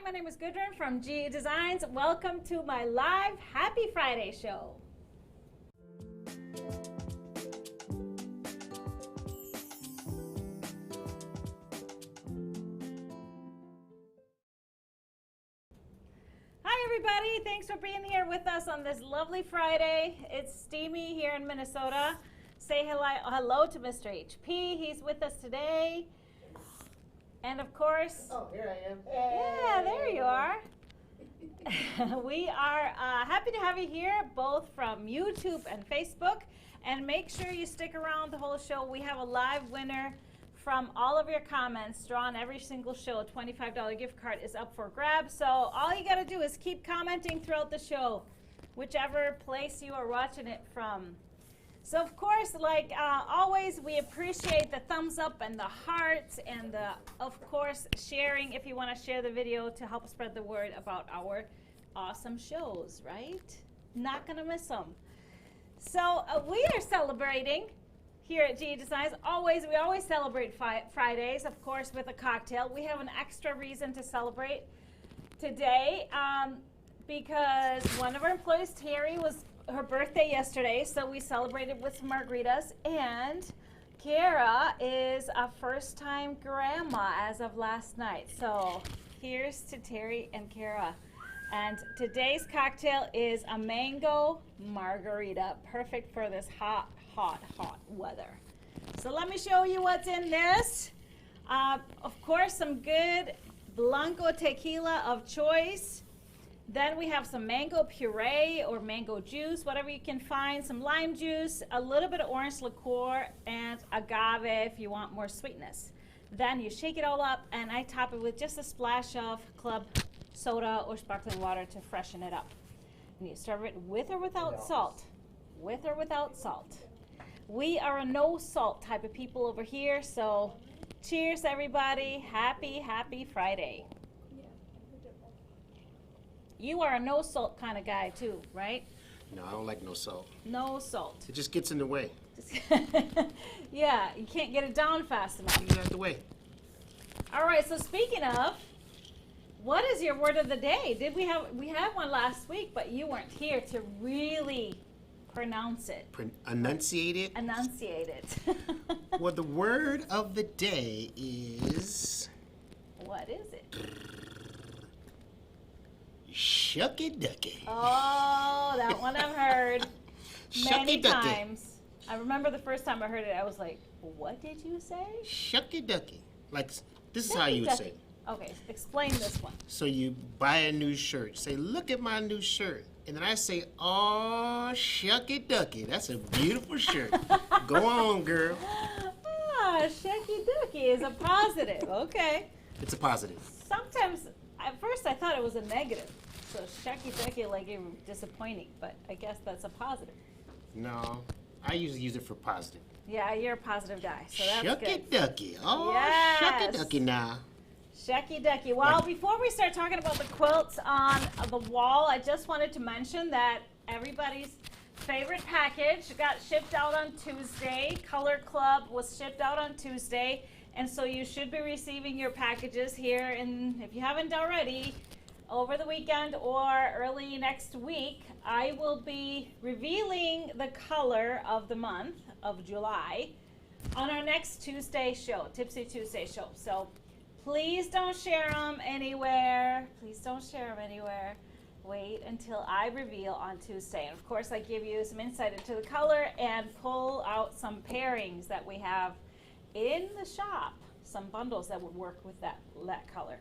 my name is Gudrun from GE Designs. Welcome to my live Happy Friday show. Hi everybody, thanks for being here with us on this lovely Friday. It's steamy here in Minnesota. Say hello to Mr. HP, he's with us today. And of course, oh, here I am. Yeah, there you are. We are happy to have you here, both from YouTube and Facebook. And make sure you stick around the whole show. We have a live winner from all of your comments drawn every single show. A $25 gift card is up for grabs. So all you got to do is keep commenting throughout the show, whichever place you are watching it from. So of course, like always, we appreciate the thumbs up and the hearts and the, of course, sharing if you want to share the video to help spread the word about our awesome shows, right? Not going to miss them. So we are celebrating here at GE Designs. We always celebrate Fridays, of course, with a cocktail. We have an extra reason to celebrate today because one of our employees, Terry, was her birthday yesterday, so we celebrated with some margaritas, and Kara is a first-time grandma as of last night. So here's to Terry and Kara. And today's cocktail is a mango margarita, perfect for this hot, hot, hot weather. So let me show you what's in this. Of course, some good Blanco tequila of choice. Then we have some mango puree or mango juice, whatever you can find, some lime juice, a little bit of orange liqueur, and agave if you want more sweetness. Then you shake it all up, and I top it with just a splash of club soda or sparkling water to freshen it up. And you serve it with or without salt. With or without salt. We are a no salt type of people over here, so cheers everybody. Happy, happy Friday. You are a no salt kind of guy too, right? No, I don't like no salt. No salt. It just gets in the way. Yeah, you can't get it down fast enough. Get out the way. All right, so speaking of, what is your word of the day? We had one last week, but you weren't here to really pronounce it. Enunciate it? Enunciate it. Well, the word of the day is... What is it? Shucky ducky. Oh, that one I've heard many Shucky ducky. times. I remember the first time I heard it, I was like, what did you say? Shucky ducky. Like, this is Shucky how you would ducky. say it. Okay, explain this one. So you buy a new shirt. Say, look at my new shirt. And then I say, oh, shucky ducky. That's a beautiful shirt. Go on, girl. Ah, shucky ducky is a positive. Okay. It's a positive. Sometimes, at first I thought it was a negative. So shucky ducky, like you're disappointing, but I guess that's a positive. No, I usually use it for positive. Yeah, you're a positive guy, so that's Shucky good. ducky. Oh, Yes. shucky ducky now. Shucky ducky. Well, before we start talking about the quilts on the wall, I just wanted to mention that everybody's favorite package got shipped out on Tuesday. Color Club was shipped out on Tuesday, and so you should be receiving your packages here, and if you haven't already, over the weekend or early next week. I will be revealing the color of the month of July on our next Tuesday show, Tipsy Tuesday show. So please don't share them anywhere. Please don't share them anywhere. Wait until I reveal on Tuesday. And of course, I give you some insight into the color and pull out some pairings that we have in the shop, some bundles that would work with that color.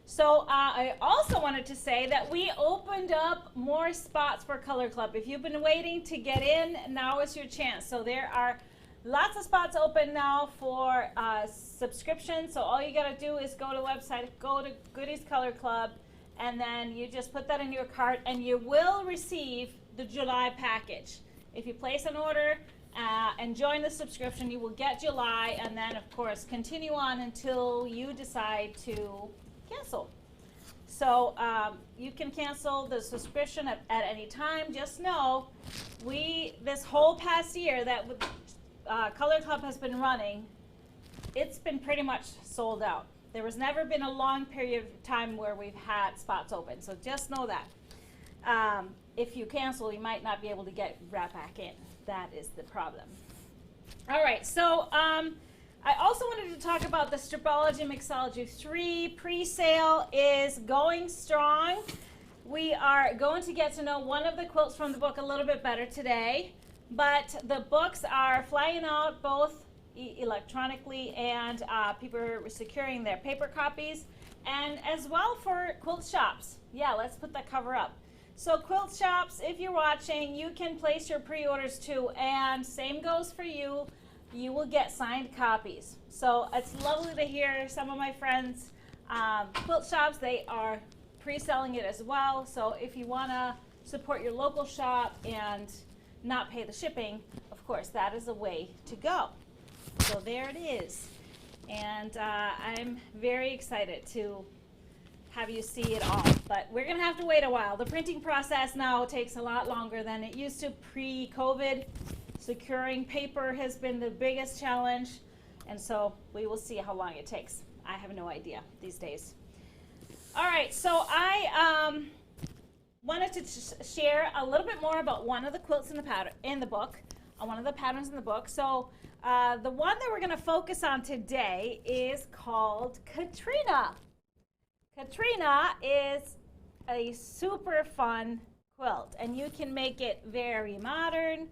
So I also wanted to say that we opened up more spots for Color Club. If you've been waiting to get in, now is your chance. So there are lots of spots open now for subscription. So all you got to do is go to the website, go to Goodies Color Club, and then you just put that in your cart, and you will receive the July package. If you place an order and join the subscription, you will get July, and then of course continue on until you decide to cancel. So you can cancel the subscription at any time. Just know this whole past year that Color Club has been running, it's been pretty much sold out. There has never been a long period of time where we've had spots open, so just know that. If you cancel, you might not be able to get right back in. That is the problem. All right, so I also wanted to talk about the Stripology Mixology 3 pre-sale is going strong. We are going to get to know one of the quilts from the book a little bit better today, but the books are flying out both electronically and people are securing their paper copies, and as well for quilt shops. Yeah, let's put that cover up. So quilt shops, if you're watching, you can place your pre-orders too, and same goes for you. You will get signed copies. So it's lovely to hear some of my friends, quilt shops, they are pre-selling it as well. So if you want to support your local shop and not pay the shipping, of course, that is a way to go. So there it is. And I'm very excited to have you see it all. But we're going to have to wait a while. The printing process now takes a lot longer than it used to pre-COVID. Securing paper has been the biggest challenge. And so we will see how long it takes. I have no idea these days. All right, so I wanted to share a little bit more about one of the quilts in the book, one of the patterns in the book. So the one that we're going to focus on today is called Katrina. Katrina is a super fun quilt, and you can make it very modern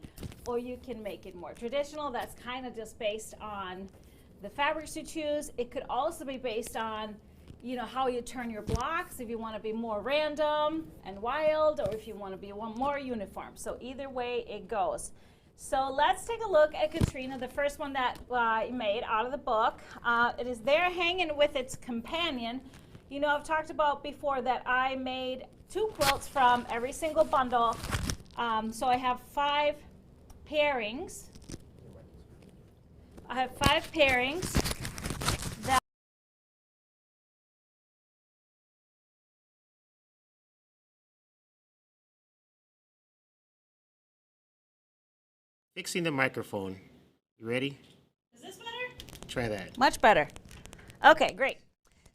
or you can make it more traditional. That's kind of just based on the fabrics you choose. It could also be based on, you know, how you turn your blocks, if you want to be more random and wild, or if you want to be more uniform. So either way it goes. So let's take a look at Katrina, the first one that I made out of the book. It is there hanging with its companion. You know, I've talked about before that I made 2 quilts from every single bundle. So I have 5 pairings. I have 5 pairings that Fixing the microphone. You ready? Is this better? Try that. Much better. Okay, great.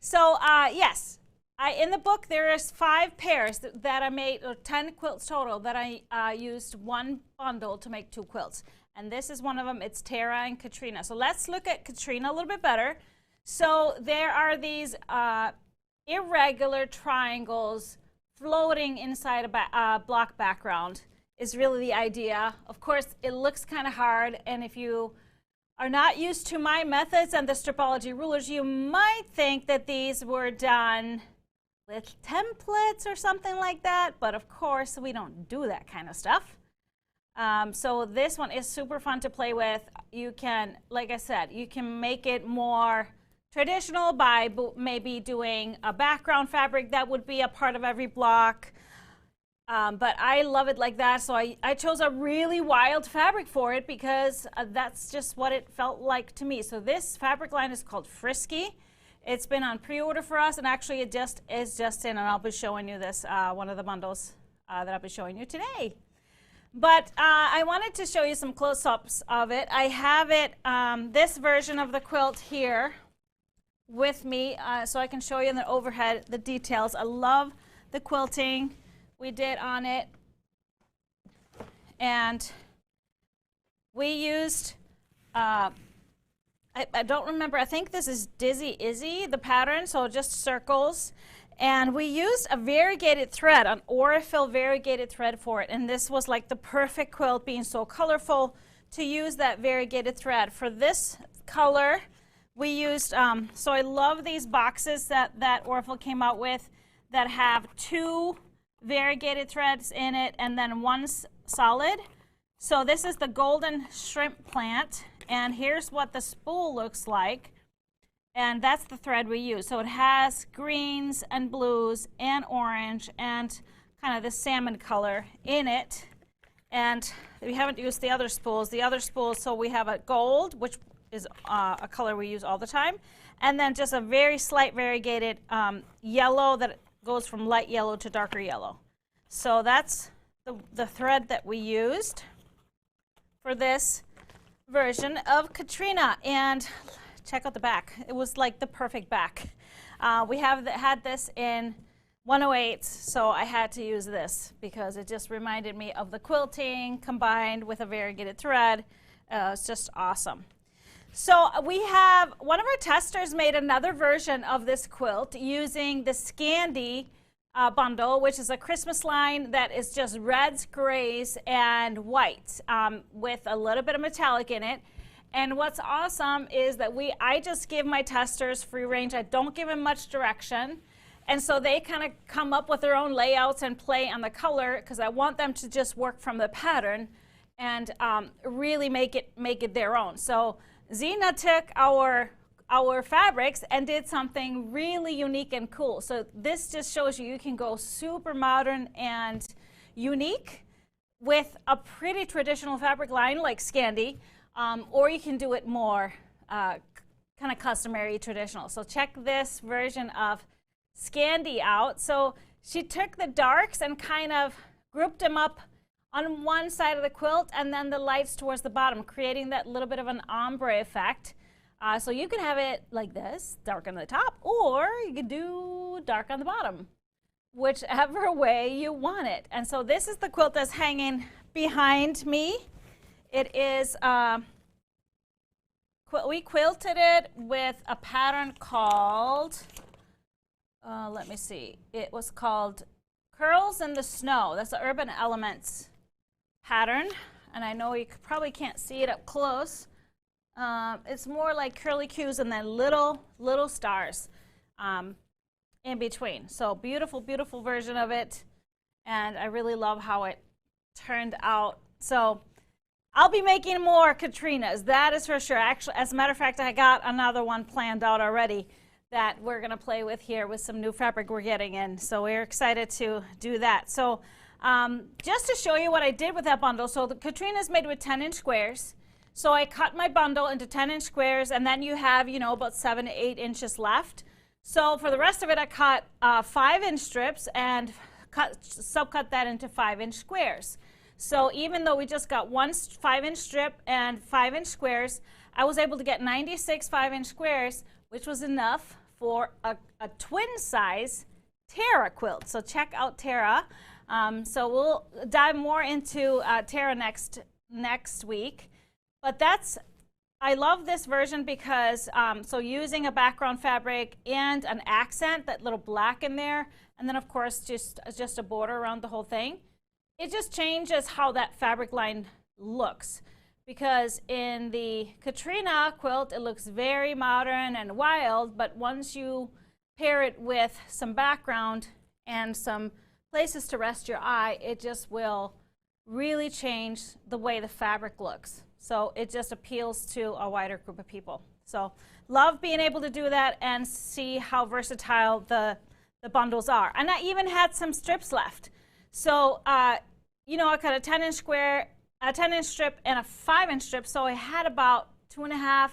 So yes, in the book there is 5 pairs that I made, or 10 quilts total, that I used 1 bundle to make 2 quilts. And this is one of them. It's Tara and Katrina. So let's look at Katrina a little bit better. So there are these irregular triangles floating inside a block background is really the idea. Of course, it looks kind of hard, and if you are not used to my methods and the Stripology rulers, you might think that these were done with templates or something like that, but of course we don't do that kind of stuff. So this one is super fun to play with. You can, like I said, you can make it more traditional by maybe doing a background fabric that would be a part of every block. But I love it like that, so I chose a really wild fabric for it because that's just what it felt like to me. So this fabric line is called Frisky. It's been on pre-order for us, and actually it is just in, and I'll be showing you this, one of the bundles that I'll be showing you today. But I wanted to show you some close-ups of it. I have it, this version of the quilt here with me, so I can show you in the overhead the details. I love the quilting we did on it, and we used I don't remember, I think this is Dizzy Izzy, the pattern, so just circles, and we used a variegated thread, an Aurifil variegated thread for it, and this was like the perfect quilt, being so colorful, to use that variegated thread. For this color we used, so I love these boxes that Aurifil came out with that have 2 variegated threads in it and then 1 solid. So this is the golden shrimp plant, and here's what the spool looks like, and that's the thread we use. So it has greens and blues and orange and kind of the salmon color in it, and we haven't used the other spools. So we have a gold, which is a color we use all the time, and then just a very slight variegated yellow that goes from light yellow to darker yellow. So that's the thread that we used for this version of Katrina. And check out the back. It was like the perfect back. We had this in 108, so I had to use this because it just reminded me of the quilting combined with a variegated thread. It's just awesome. So we have, one of our testers made another version of this quilt using the Scandi Bundle, which is a Christmas line that is just reds, grays, and whites with a little bit of metallic in it. And what's awesome is that I just give my testers free range. I don't give them much direction. And so they kind of come up with their own layouts and play on the color because I want them to just work from the pattern and really make it their own. So Zena took our fabrics and did something really unique and cool. So this just shows you can go super modern and unique with a pretty traditional fabric line like Scandi, or you can do it more kind of customary traditional. So check this version of Scandi out. So she took the darks and kind of grouped them up on one side of the quilt and then the lights towards the bottom, creating that little bit of an ombre effect. So you can have it like this, dark on the top, or you could do dark on the bottom, whichever way you want it. And so this is the quilt that's hanging behind me. It is, we quilted it with a pattern called, let me see, it was called Curls in the Snow. That's the Urban Elements pattern, and I know you probably can't see it up close. It's more like curly cues and then little stars in between. So beautiful, beautiful version of it, and I really love how it turned out. So I'll be making more Katrinas, that is for sure. Actually, as a matter of fact, I got another one planned out already that we're going to play with here with some new fabric we're getting in. So we're excited to do that. So just to show you what I did with that bundle, so the Katrina is made with 10-inch squares. So I cut my bundle into 10-inch squares, and then you have, about 7 to 8 inches left. So for the rest of it, I cut 5-inch strips and subcut that into 5-inch squares. So even though we just got one 5-inch strip and 5-inch squares, I was able to get 96 5-inch squares, which was enough for a twin size Tara quilt. So check out Tara. So we'll dive more into Tara next week. But I love this version because, so using a background fabric and an accent, that little black in there, and then of course just a border around the whole thing, it just changes how that fabric line looks. Because in the Katrina quilt, it looks very modern and wild, but once you pair it with some background and some places to rest your eye, it just will really change the way the fabric looks. So it just appeals to a wider group of people. So love being able to do that and see how versatile the bundles are. And I even had some strips left. So, I cut a 10-inch square, a 10-inch strip, and a 5-inch strip. So I had about 2.5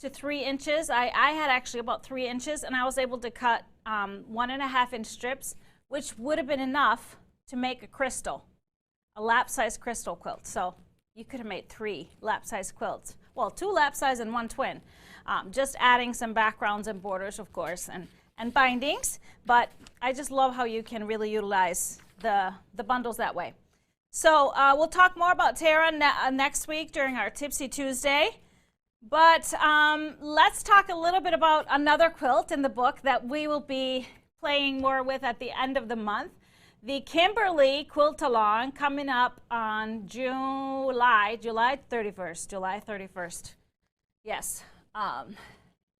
to 3 inches. I had actually about 3 inches, and I was able to cut 1.5-inch strips, which would have been enough to make a lap-size crystal quilt. So you could have made 3 lap-size quilts. Well, 2 lap-size and 1 twin. Just adding some backgrounds and borders, of course, and bindings. But I just love how you can really utilize the bundles that way. So we'll talk more about Tara next week during our Tipsy Tuesday. But let's talk a little bit about another quilt in the book that we will be playing more with at the end of the month. The Kimberly Quilt Along coming up on July 31st. Yes.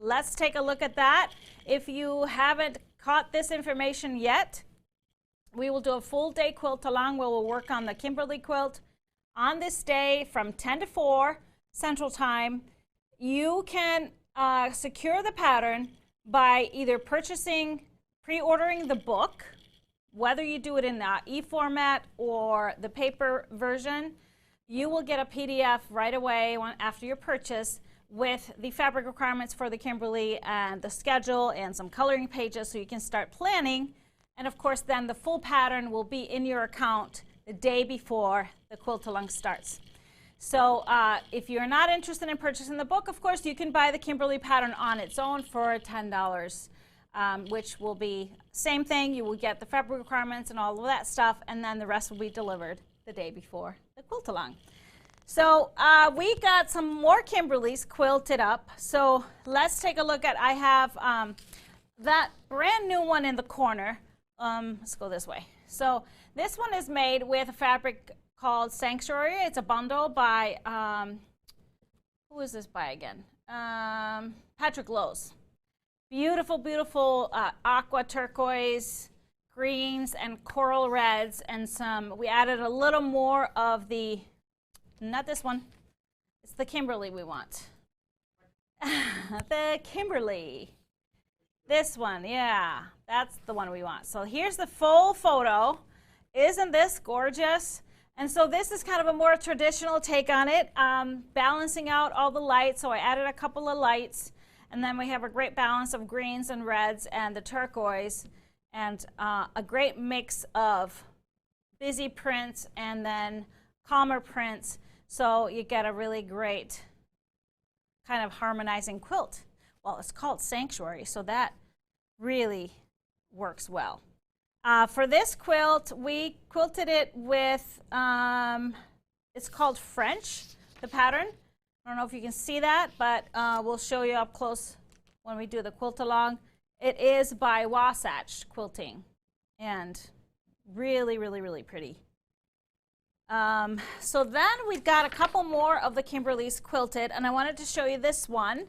Let's take a look at that. If you haven't caught this information yet, we will do a full day quilt along where we'll work on the Kimberly quilt on this day from 10 to 4 Central Time. You can secure the pattern by either pre-ordering the book, whether you do it in the e-format or the paper version. You will get a PDF right away after your purchase with the fabric requirements for the Kimberly and the schedule and some coloring pages so you can start planning. And of course then the full pattern will be in your account the day before the quilt along starts. So if you're not interested in purchasing the book, of course, you can buy the Kimberly pattern on its own for $10, which will be same thing. You will get the fabric requirements and all of that stuff, and then the rest will be delivered the day before the quilt along. So we got some more Kimberleys quilted up. So let's take a look at, I have that brand new one in the corner. Let's go this way. So this one is made with a fabric called Sanctuary. It's a bundle by, who is this by again? Patrick Lowe's. Beautiful, beautiful aqua turquoise, greens, and coral reds, and some, we added a little more of the, not this one, it's the Kimberly we want. The Kimberly. This one, yeah, that's the one we want. So here's the full photo. Isn't this gorgeous? And so this is kind of a more traditional take on it, balancing out all the lights. So I added a couple of lights, and then we have a great balance of greens and reds and the turquoise, and a great mix of busy prints and then calmer prints. So you get a really great kind of harmonizing quilt. Well, it's called Sanctuary, so that really works well. For this quilt, we quilted it with, it's called French, the pattern. I don't know if you can see that, but we'll show you up close when we do the quilt along. It is by Wasatch Quilting, and really, really, really pretty. So then we've got a couple more of the Kimberleys quilted, and I wanted to show you this one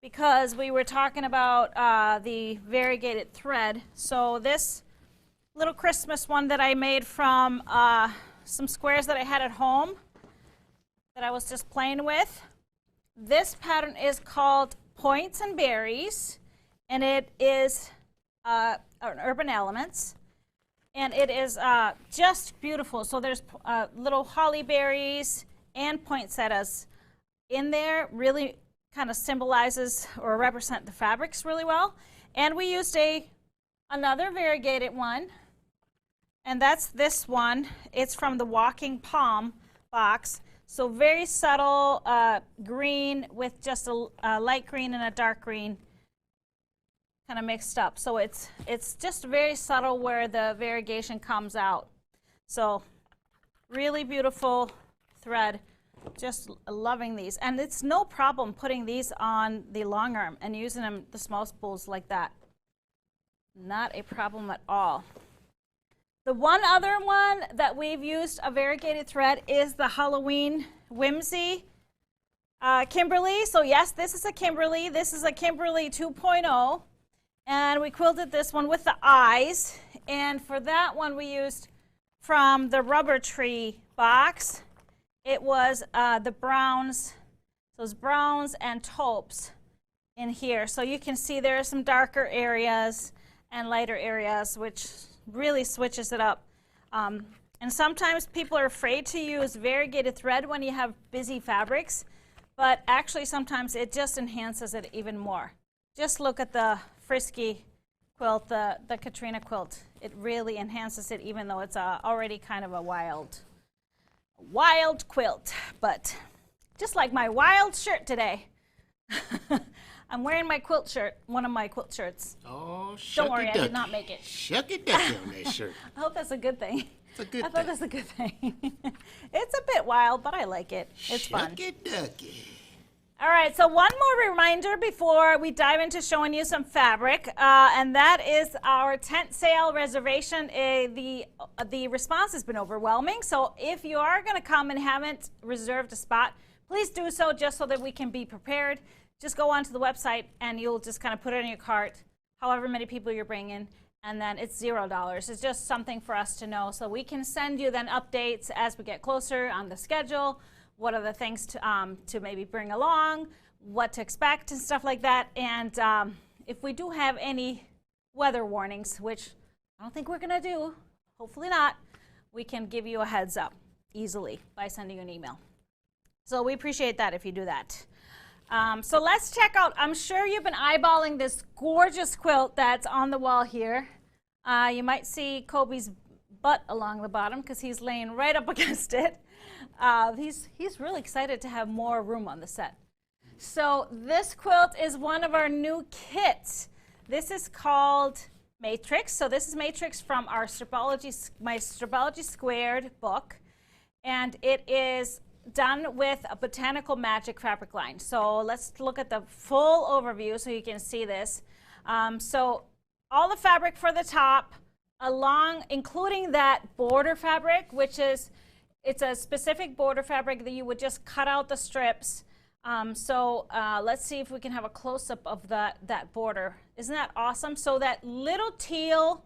because we were talking about the variegated thread. So this little Christmas one that I made from some squares that I had at home that I was just playing with. This pattern is called Points and Berries, and it is Urban Elements, and it is just beautiful. So there's little holly berries and poinsettias in there. Really kind of symbolizes or represent the fabrics really well. And we used another variegated one, and that's this one. It's from the Walking Palm box. So very subtle green with just a light green and a dark green kind of mixed up. So it's just very subtle where the variegation comes out. So really beautiful thread. Just loving these. And it's no problem putting these on the long arm and using them, the small spools like that. Not a problem at all. The one other one that we've used a variegated thread is the Halloween Whimsy Kimberly. So yes, this is a Kimberly. This is a Kimberly 2.0. And we quilted this one with the eyes. And for that one we used from the Rubber Tree box. It was the browns, those browns and taupes in here. So you can see there are some darker areas and lighter areas, which really switches it up. And sometimes people are afraid to use variegated thread when you have busy fabrics, but actually sometimes it just enhances it even more. Just look at the Frisky quilt, the Katrina quilt. It really enhances it, even though it's already kind of a wild quilt. But just like my wild shirt today. I'm wearing my quilt shirt, one of my quilt shirts. Oh, don't worry, I did not make it. Shucky ducky on that shirt. I hope that's a good thing. It's a good I thought that's a good thing. It's a bit wild, but I like it. It's fun. Shucky ducky. All right, so one more reminder before we dive into showing you some fabric, and that is our tent sale reservation. The response has been overwhelming, so if you are going to come and haven't reserved a spot, please do so just so that we can be prepared. Just go onto the website and you'll just kind of put it in your cart, however many people you're bringing, and then it's $0. It's just something for us to know so we can send you then updates as we get closer on the schedule. What are the things to maybe bring along, what to expect and stuff like that. And if we do have any weather warnings, which I don't think we're going to do, hopefully not, we can give you a heads up easily by sending you an email. So we appreciate that if you do that. So let's check out, I'm sure you've been eyeballing this gorgeous quilt that's on the wall here. You might see Kobe's butt along the bottom because he's laying right up against it. He's really excited to have more room on the set. So this quilt is one of our new kits. This is called Matrix. So this is Matrix from our my Stripology Squared book. And it is done with a Botanical Magic fabric line. So let's look at the full overview so you can see this. So all the fabric for the top, including that border fabric, which is, it's a specific border fabric that you would just cut out the strips. Let's see if we can have a close-up of that border. Isn't that awesome? So that little teal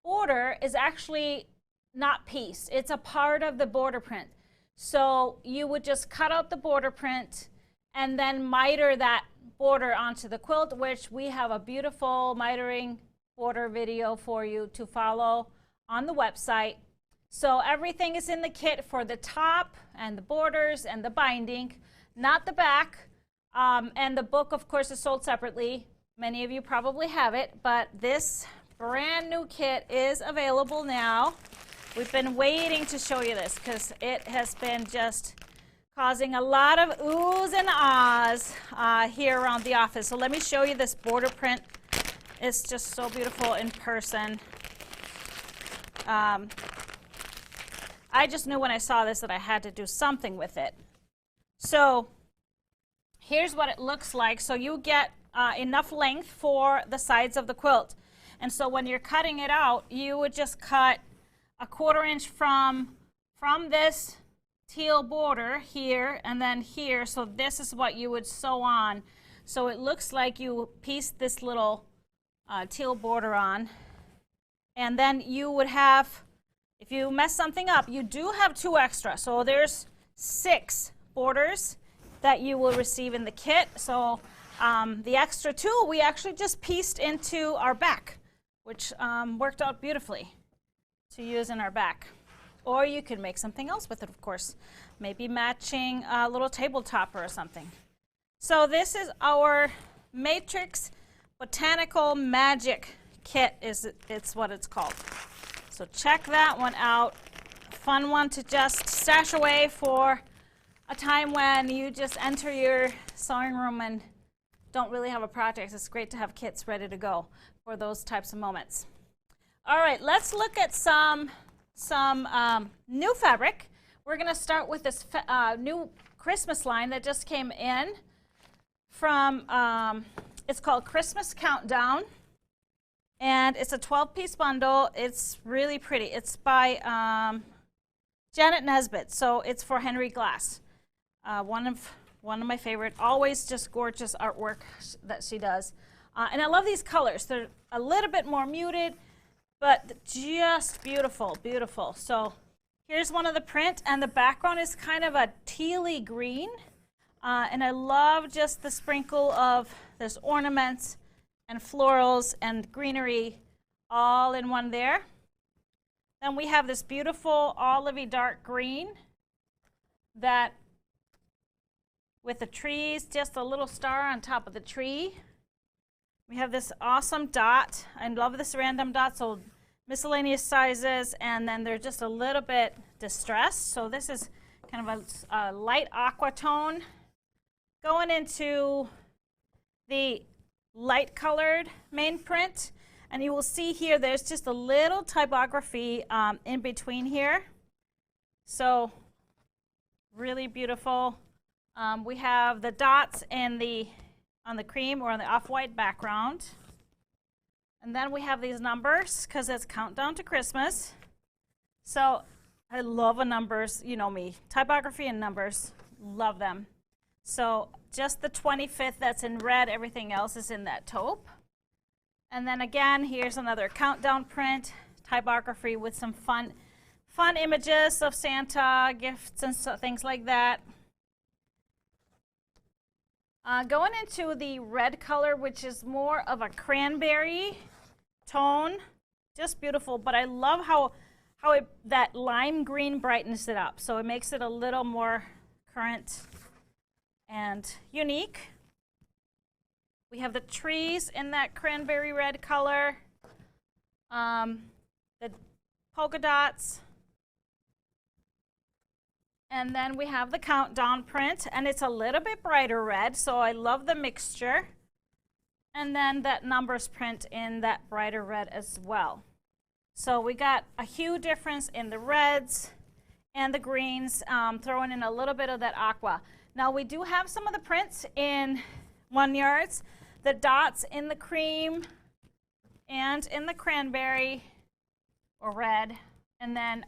border is actually not pieced. It's a part of the border print. So you would just cut out the border print and then miter that border onto the quilt, which we have a beautiful mitering border video for you to follow on the website. So everything is in the kit for the top and the borders and the binding, not the back. And the book, of course, is sold separately. Many of you probably have it, but this brand new kit is available now. We've been waiting to show you this because it has been just causing a lot of oohs and ahs here around the office. So let me show you this border print. It's just so beautiful in person. I just knew when I saw this that I had to do something with it. So here's what it looks like. So you get enough length for the sides of the quilt. And so when you're cutting it out, you would just cut a 1/4 inch from this teal border here and then here. So this is what you would sew on. So it looks like you pieced this little teal border on. And then you would have, if you mess something up, you do have 2 extra. So there's 6 borders that you will receive in the kit. So the extra 2 we actually just pieced into our back, which worked out beautifully to use in our back. Or you could make something else with it, of course. Maybe matching a little table topper or something. So this is our Matrix Botanical Magic Kit, it's what it's called. So check that one out. Fun one to just stash away for a time when you just enter your sewing room and don't really have a project. It's great to have kits ready to go for those types of moments. All right, let's look at some new fabric. We're going to start with this new Christmas line that just came in from, it's called Christmas Countdown, and it's a 12-piece bundle. It's really pretty. It's by Janet Nesbitt, so it's for Henry Glass. One of my favorite, always just gorgeous artwork that she does. And I love these colors. They're a little bit more muted, but just beautiful, beautiful. So here's one of the print, and the background is kind of a tealy green. And I love just the sprinkle of this ornaments and florals and greenery all in one there. Then we have this beautiful olivey dark green that with the trees, just a little star on top of the tree. We have this awesome dot. I love this random dot, so miscellaneous sizes, and then they're just a little bit distressed. So this is kind of a light aqua tone going into the light colored main print. And you will see here there's just a little typography in between here. So really beautiful. We have the dots on the cream or on the off-white background. And then we have these numbers because it's countdown to Christmas. So I love numbers, you know me, typography and numbers, love them. So just the 25th that's in red, everything else is in that taupe. And then again, here's another countdown print, typography with some fun images of Santa, gifts and things like that. Going into the red color, which is more of a cranberry tone, just beautiful. But I love how that lime green brightens it up. So it makes it a little more current and unique. We have the trees in that cranberry red color. The polka dots. And then we have the countdown print, and it's a little bit brighter red, so I love the mixture. And then that numbers print in that brighter red as well. So we got a huge difference in the reds and the greens, throwing in a little bit of that aqua. Now we do have some of the prints in 1 yards, the dots in the cream and in the cranberry or red, and then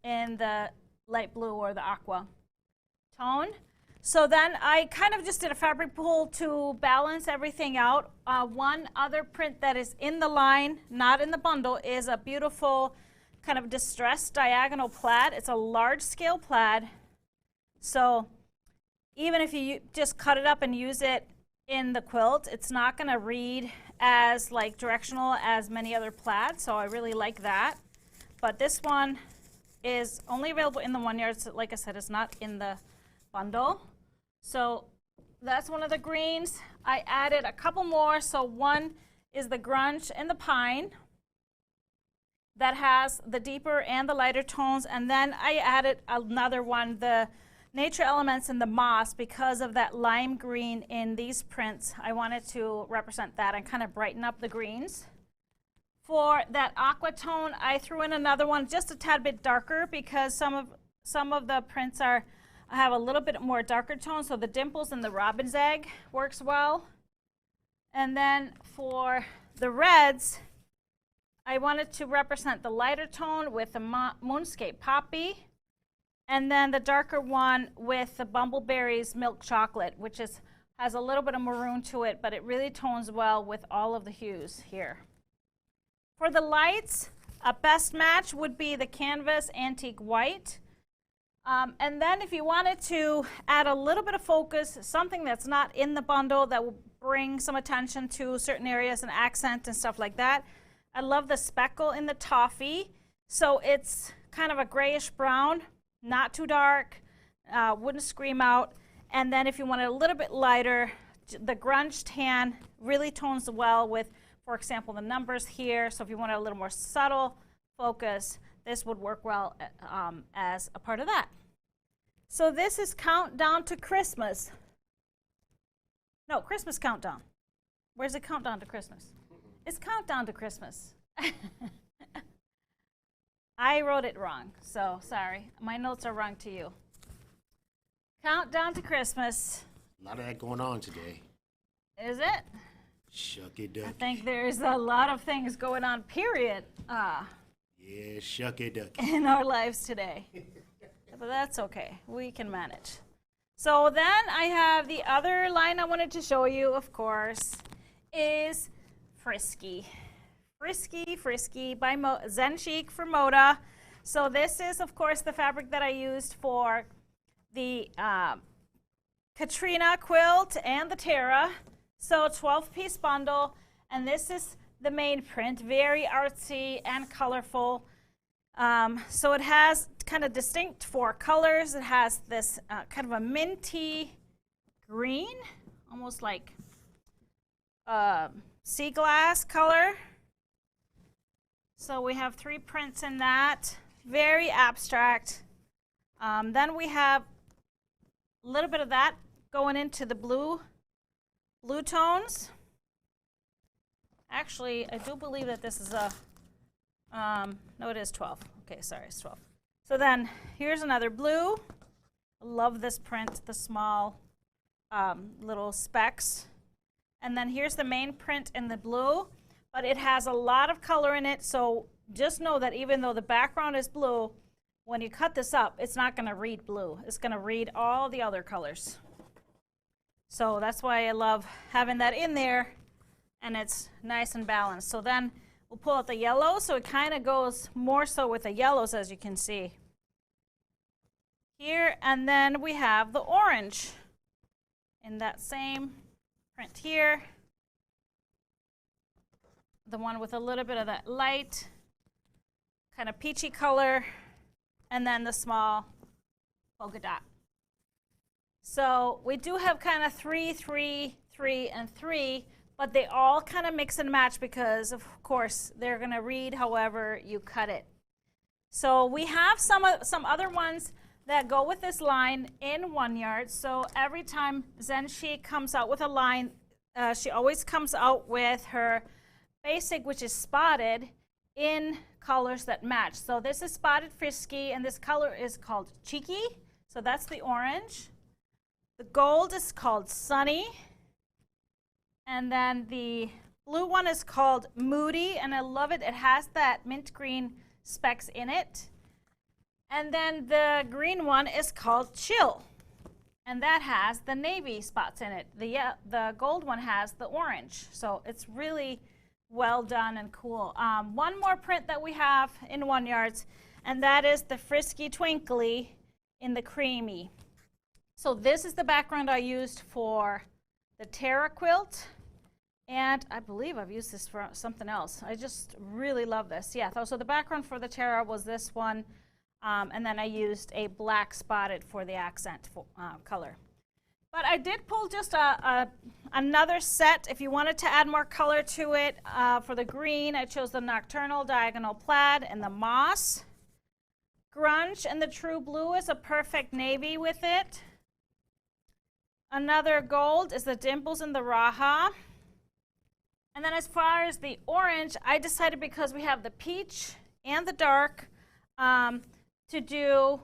in the light blue or the aqua tone. So then I kind of just did a fabric pull to balance everything out. One other print that is in the line, not in the bundle, is a beautiful kind of distressed diagonal plaid. It's a large scale plaid. So even if you just cut it up and use it in the quilt, it's not going to read as like directional as many other plaids. So I really like that. But this one is only available in the 1 yard. So like I said, it's not in the bundle. So that's one of the greens. I added a couple more. So one is the grunge and the pine that has the deeper and the lighter tones. And then I added another one, the nature elements and the moss, because of that lime green in these prints. I wanted to represent that and kind of brighten up the greens. For that aqua tone, I threw in another one just a tad bit darker because some of the prints have a little bit more darker tone, so the dimples and the robin's egg works well. And then for the reds, I wanted to represent the lighter tone with the Moonscape Poppy, and then the darker one with the Bumbleberries Milk Chocolate, which has a little bit of maroon to it, but it really tones well with all of the hues here. For the lights, a best match would be the Canvas Antique White. And then if you wanted to add a little bit of focus, something that's not in the bundle that will bring some attention to certain areas and accent and stuff like that, I love the speckle in the toffee. So it's kind of a grayish brown, not too dark, wouldn't scream out. And then if you want it a little bit lighter, the grunge tan really tones well with, for example, the numbers here. So if you want a little more subtle focus, this would work well as a part of that. So this is Countdown to Christmas. No, Christmas Countdown. Where's the Countdown to Christmas? It's Countdown to Christmas. I wrote it wrong, so sorry. My notes are wrong to you. Countdown to Christmas. A lot of that going on today. Is it? Shuck it duck. I think there's a lot of things going on, period, Yeah, shuck it duck. in our lives today. But that's okay. We can manage. So then I have the other line I wanted to show you, of course, is Frisky. Frisky by Zen Chic for Moda. So this is, of course, the fabric that I used for the Katrina quilt and the Tara. So 12-piece bundle, and this is the main print, very artsy and colorful. So it has kind of distinct 4 colors. It has this kind of a minty green, almost like sea glass color. So we have 3 prints in that, very abstract. Then we have a little bit of that going into the blue tones. Actually, I do believe that this is a, no, it is 12. Okay, sorry, it's 12. So then here's another blue. I love this print, the small little specks. And then here's the main print in the blue, but it has a lot of color in it. So just know that even though the background is blue, when you cut this up, it's not going to read blue. It's going to read all the other colors. So that's why I love having that in there, and it's nice and balanced. So then we'll pull out the yellow, so it kind of goes more so with the yellows, as you can see here. And then we have the orange in that same print here, the one with a little bit of that light kind of peachy color, and then the small polka dot. So we do have kind of 3, 3, 3, and 3, but they all kind of mix and match because, of course, they're going to read however you cut it So we have some other ones that go with this line in 1 yard. So every time Zenshi comes out with a line, she always comes out with her basic, which is spotted, in colors that match. So this is spotted frisky, and this color is called cheeky. So that's the orange. The gold is called sunny. And then the blue one is called moody, and I love it. It has that mint green specks in it. And then the green one is called chill, and that has the navy spots in it. The gold one has the orange. So it's really well done and cool. One more print that we have in 1 yards, and that is the Frisky Twinkly in the creamy. So this is the background I used for the Terra quilt, and I believe I've used this for something else. I just really love this. Yeah, so the background for the Terra was this one, and then I used a black spotted for the accent color. But I did pull just another set if you wanted to add more color to it. For the green, I chose the Nocturnal Diagonal Plaid and the Moss. Grunge and the True Blue is a perfect navy with it. Another gold is the Dimples and the Raha. And then as far as the orange, I decided, because we have the peach and the dark, to do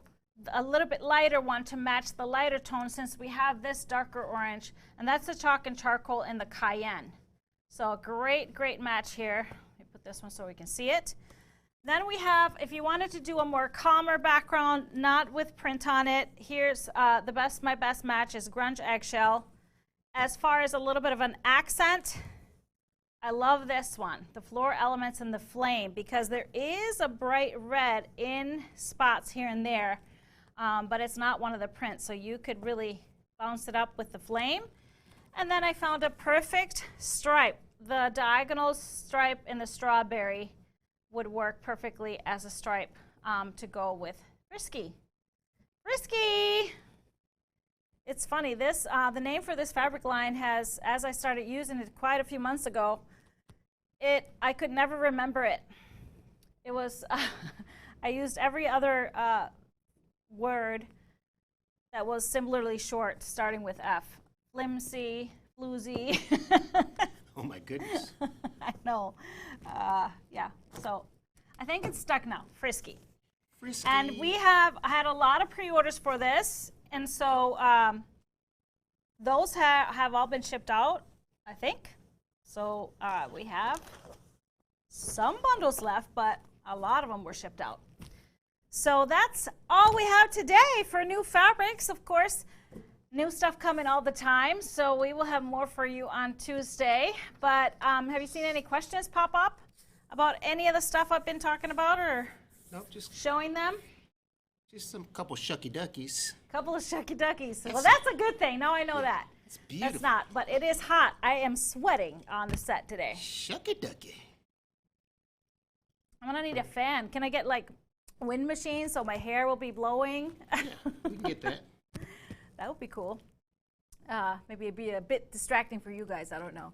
a little bit lighter one to match the lighter tone, since we have this darker orange, and that's the Chalk and Charcoal in the Cayenne. So a great, great match here. Let me put this one so we can see it. Then we have, if you wanted to do a more calmer background, not with print on it, here's my best match is Grunge Eggshell. As far as a little bit of an accent, I love this one, the Floor Elements and the Flame, because there is a bright red in spots here and there, but it's not one of the prints, so you could really bounce it up with the flame. And then I found a perfect stripe. The diagonal stripe in the strawberry would work perfectly as a stripe to go with Frisky. Frisky! It's funny, this the name for this fabric line has, as I started using it quite a few months ago, I could never remember it. It was, I used every other word that was similarly short, starting with F. Flimsy, floozy. Oh my goodness. I know. Yeah, so I think it's stuck now, Frisky. Frisky. And I had a lot of pre-orders for this, and so those have all been shipped out, I think. So we have some bundles left, but a lot of them were shipped out. So that's all we have today for new fabrics. Of course, new stuff coming all the time, so we will have more for you on Tuesday. But have you seen any questions pop up about any of the stuff I've been talking about, or nope, just showing them? Just some couple shucky duckies. Couple of shucky duckies. Well, that's a good thing. Now I know that. It's beautiful. That's not, but it is hot. I am sweating on the set today. Shucky ducky. I'm gonna need a fan. Can I get like wind machine so my hair will be blowing? Yeah, we can get that. That would be cool. Maybe it'd be a bit distracting for you guys. I don't know.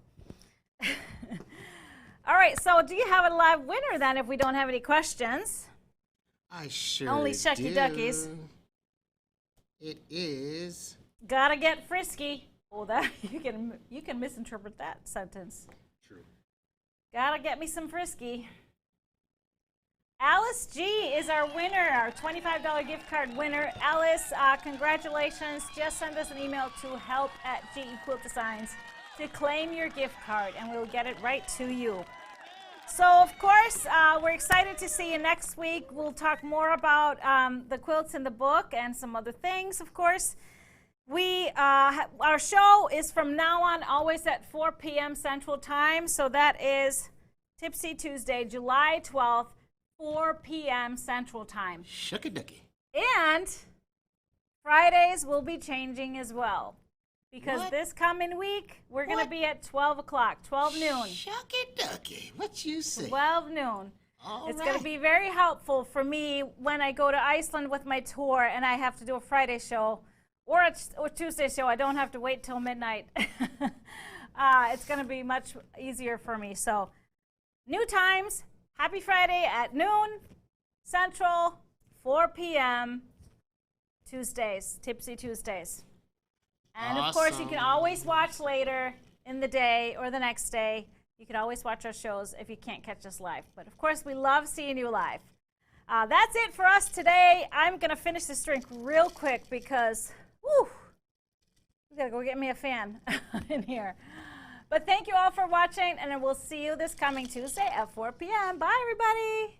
All right, so do you have a live winner then if we don't have any questions? I sure Only shucky do. duckies. It is. Gotta get frisky. Oh, that you can misinterpret that sentence. True. Gotta get me some frisky. Alice G is our winner, our $25 gift card winner. Alice, congratulations. Just send us an email to help@GEQuiltDesigns to claim your gift card, and we'll get it right to you. So, of course, we're excited to see you next week. We'll talk more about the quilts in the book and some other things, of course. Our show is from now on always at 4 p.m. Central Time, so that is Tipsy Tuesday, July 12th, 4 p.m. Central Time. Shucky ducky. And Fridays will be changing as well, because What? this coming week, we're going to What? be at 12 o'clock, 12 noon. Shucky ducky. What you say? 12 noon. All It's right. going to be very helpful for me when I go to Iceland with my tour and I have to do a Friday show or a Tuesday show. I don't have to wait till midnight. It's going to be much easier for me. So, new times. Happy Friday at noon. Central, 4 p.m. Tuesdays, Tipsy Tuesdays. And of course, you can always watch later in the day or the next day. You can always watch our shows if you can't catch us live. But of course, we love seeing you live. That's it for us today. I'm going to finish this drink real quick because, whew, we got to go get me a fan in here. But thank you all for watching, and we'll see you this coming Tuesday at 4 p.m. Bye, everybody.